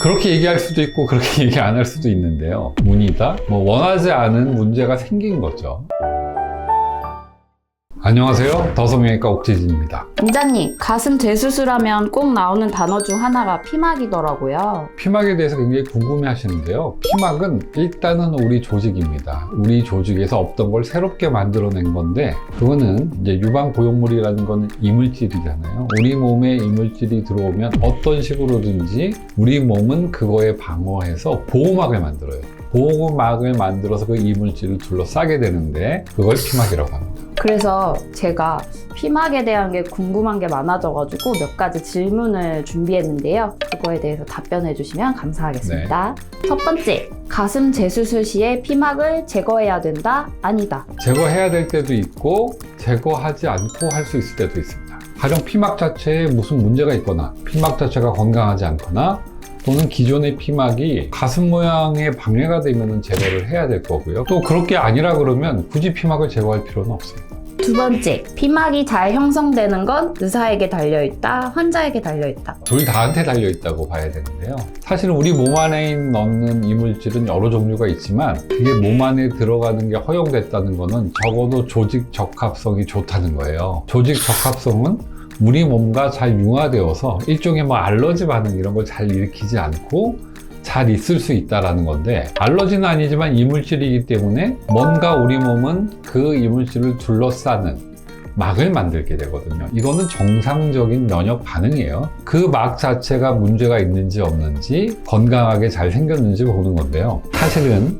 그렇게 얘기할 수도 있고 그렇게 얘기 안 할 수도 있는데요. 문이다? 원하지 않은 문제가 생긴 거죠. 안녕하세요. 더성형외과 옥재진입니다. 원장님, 가슴 재수술하면 꼭 나오는 단어 중 하나가 피막이더라고요. 피막에 대해서 굉장히 궁금해 하시는데요. 피막은 일단은 우리 조직입니다. 우리 조직에서 없던 걸 새롭게 만들어낸 건데, 그거는 이제 유방 보형물이라는 거는 이물질이잖아요. 우리 몸에 이물질이 들어오면 어떤 식으로든지 우리 몸은 그거에 방어해서 보호막을 만들어요. 보호막을 만들어서 그 이물질을 둘러싸게 되는데 그걸 피막이라고 합니다. 그래서 제가 피막에 대한 게 궁금한 게 많아져가지고 몇 가지 질문을 준비했는데요. 그거에 대해서 답변해 주시면 감사하겠습니다. 첫 번째, 가슴 재수술 시에 피막을 제거해야 된다? 아니다? 제거해야 될 때도 있고 제거하지 않고 할 수 있을 때도 있습니다. 가령 피막 자체에 무슨 문제가 있거나 피막 자체가 건강하지 않거나 또는 기존의 피막이 가슴 모양에 방해가 되면 제거를 해야 될 거고요. 또 그렇게 아니라 그러면 굳이 피막을 제거할 필요는 없습니다. 두 번째, 피막이 잘 형성되는 건 의사에게 달려있다, 환자에게 달려있다. 둘 다한테 달려있다고 봐야 되는데요. 사실은 우리 몸 안에 넣는 이물질은 여러 종류가 있지만 그게 몸 안에 들어가는 게 허용됐다는 거는 적어도 조직 적합성이 좋다는 거예요. 조직 적합성은 우리 몸과 잘 융화되어서 일종의 알러지 반응 이런 걸 잘 일으키지 않고 잘 있을 수 있다는 건데, 알러지는 아니지만 이물질이기 때문에 뭔가 우리 몸은 그 이물질을 둘러싸는 막을 만들게 되거든요. 이거는 정상적인 면역 반응이에요. 그 막 자체가 문제가 있는지 없는지 건강하게 잘 생겼는지 보는 건데요. 사실은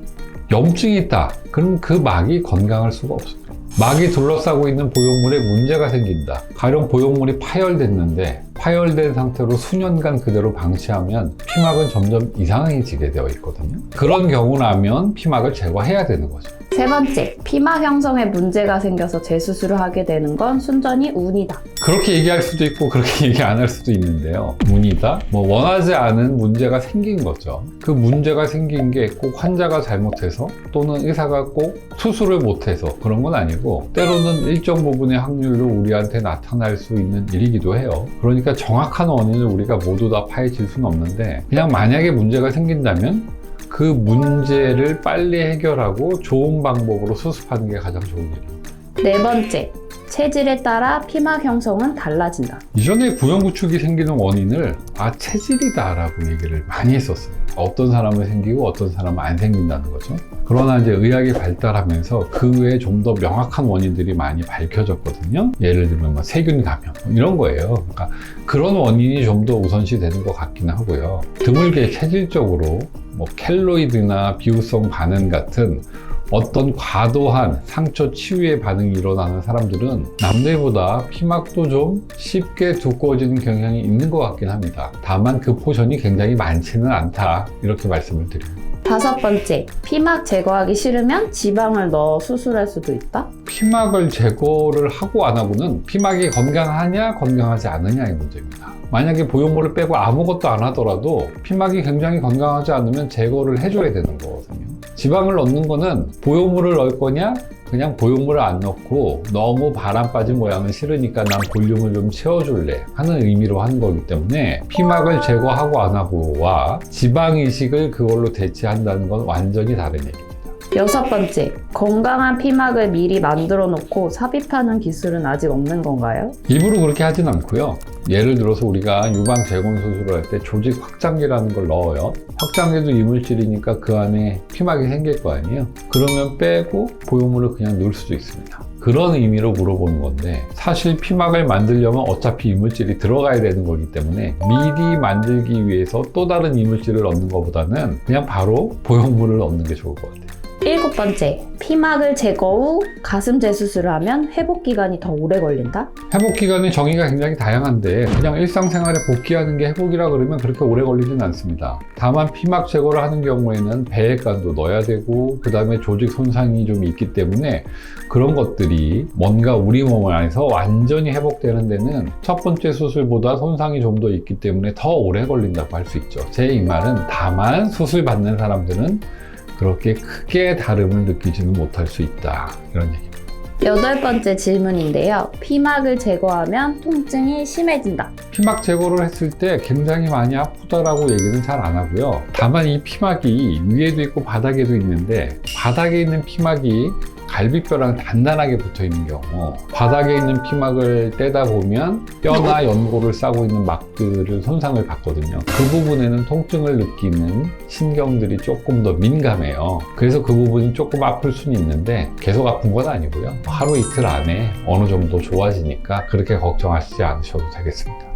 염증이 있다. 그럼 그 막이 건강할 수가 없습니다. 막이 둘러싸고 있는 보형물에 문제가 생긴다. 가령 보형물이 파열됐는데 파열된 상태로 수년간 그대로 방치하면 피막은 점점 이상해지게 되어 있거든요. 그런 경우라면 피막을 제거해야 되는 거죠. 세 번째, 피막 형성에 문제가 생겨서 재수술을 하게 되는 건 순전히 운이다. 그렇게 얘기할 수도 있고 그렇게 얘기 안 할 수도 있는데요. 운이다? 원하지 않은 문제가 생긴 거죠. 그 문제가 생긴 게 꼭 환자가 잘못해서 또는 의사가 꼭 수술을 못해서 그런 건 아니고, 때로는 일정 부분의 확률로 우리한테 나타날 수 있는 일이기도 해요. 그러니까 정확한 원인을 우리가 모두 다 파헤칠 수는 없는데, 그냥 만약에 문제가 생긴다면 그 문제를 빨리 해결하고 좋은 방법으로 수습하는 게 가장 좋은 일입니다. 네 번째, 체질에 따라 피막 형성은 달라진다. 이전에 구형구축이 생기는 원인을 체질이다 라고 얘기를 많이 했었어요. 어떤 사람은 생기고 어떤 사람은 안 생긴다는 거죠. 그러나 이제 의학이 발달하면서 그 외에 좀 더 명확한 원인들이 많이 밝혀졌거든요. 예를 들면 세균 감염 이런 거예요. 그러니까 그런 원인이 좀 더 우선시 되는 것 같긴 하고요. 드물게 체질적으로 켈로이드나 비후성 반응 같은 어떤 과도한 상처 치유의 반응이 일어나는 사람들은 남들보다 피막도 좀 쉽게 두꺼워지는 경향이 있는 것 같긴 합니다. 다만 그 포션이 굉장히 많지는 않다, 이렇게 말씀을 드려요. 다섯 번째, 피막 제거하기 싫으면 지방을 넣어 수술할 수도 있다? 피막을 제거를 하고 안 하고는 피막이 건강하냐 건강하지 않느냐의 문제입니다. 만약에 보형물을 빼고 아무것도 안 하더라도 피막이 굉장히 건강하지 않으면 제거를 해줘야 되는 거거든요. 지방을 넣는 거는 보형물을 넣을 거냐, 그냥 보형물을 안 넣고 너무 바람 빠진 모양은 싫으니까 난 볼륨을 좀 채워줄래 하는 의미로 하는 거기 때문에, 피막을 제거하고 안 하고와 지방 이식을 그걸로 대체한다는 건 완전히 다른 얘기입니다. 여섯 번째, 건강한 피막을 미리 만들어 놓고 삽입하는 기술은 아직 없는 건가요? 일부러 그렇게 하진 않고요. 예를 들어서 우리가 유방 재건 수술을 할 때 조직 확장기라는 걸 넣어요. 확장기도 이물질이니까 그 안에 피막이 생길 거 아니에요. 그러면 빼고 보형물을 그냥 넣을 수도 있습니다. 그런 의미로 물어보는 건데, 사실 피막을 만들려면 어차피 이물질이 들어가야 되는 거기 때문에 미리 만들기 위해서 또 다른 이물질을 넣는 것보다는 그냥 바로 보형물을 넣는 게 좋을 것 같아요. 일곱 번째, 피막을 제거 후 가슴 재수술을 하면 회복 기간이 더 오래 걸린다? 회복 기간의 정의가 굉장히 다양한데, 그냥 일상생활에 복귀하는 게 회복이라 그러면 그렇게 오래 걸리진 않습니다. 다만 피막 제거를 하는 경우에는 배액관도 넣어야 되고, 그 다음에 조직 손상이 좀 있기 때문에 그런 것들이 뭔가 우리 몸 안에서 완전히 회복되는 데는 첫 번째 수술보다 손상이 좀 더 있기 때문에 더 오래 걸린다고 할 수 있죠. 제 이 말은 다만 수술 받는 사람들은 그렇게 크게 다름을 느끼지는 못할 수 있다, 이런 얘기입니다. 8번째 질문인데요. 피막을 제거하면 통증이 심해진다. 피막 제거를 했을 때 굉장히 많이 아프다라고 얘기는 잘 안 하고요. 다만 이 피막이 위에도 있고 바닥에도 있는데 바닥에 있는 피막이 갈비뼈랑 단단하게 붙어 있는 경우, 바닥에 있는 피막을 떼다 보면 뼈나 연골을 싸고 있는 막들을 손상을 받거든요. 그 부분에는 통증을 느끼는 신경들이 조금 더 민감해요. 그래서 그 부분이 조금 아플 수는 있는데 계속 아픈 건 아니고요. 하루 이틀 안에 어느 정도 좋아지니까 그렇게 걱정하시지 않으셔도 되겠습니다.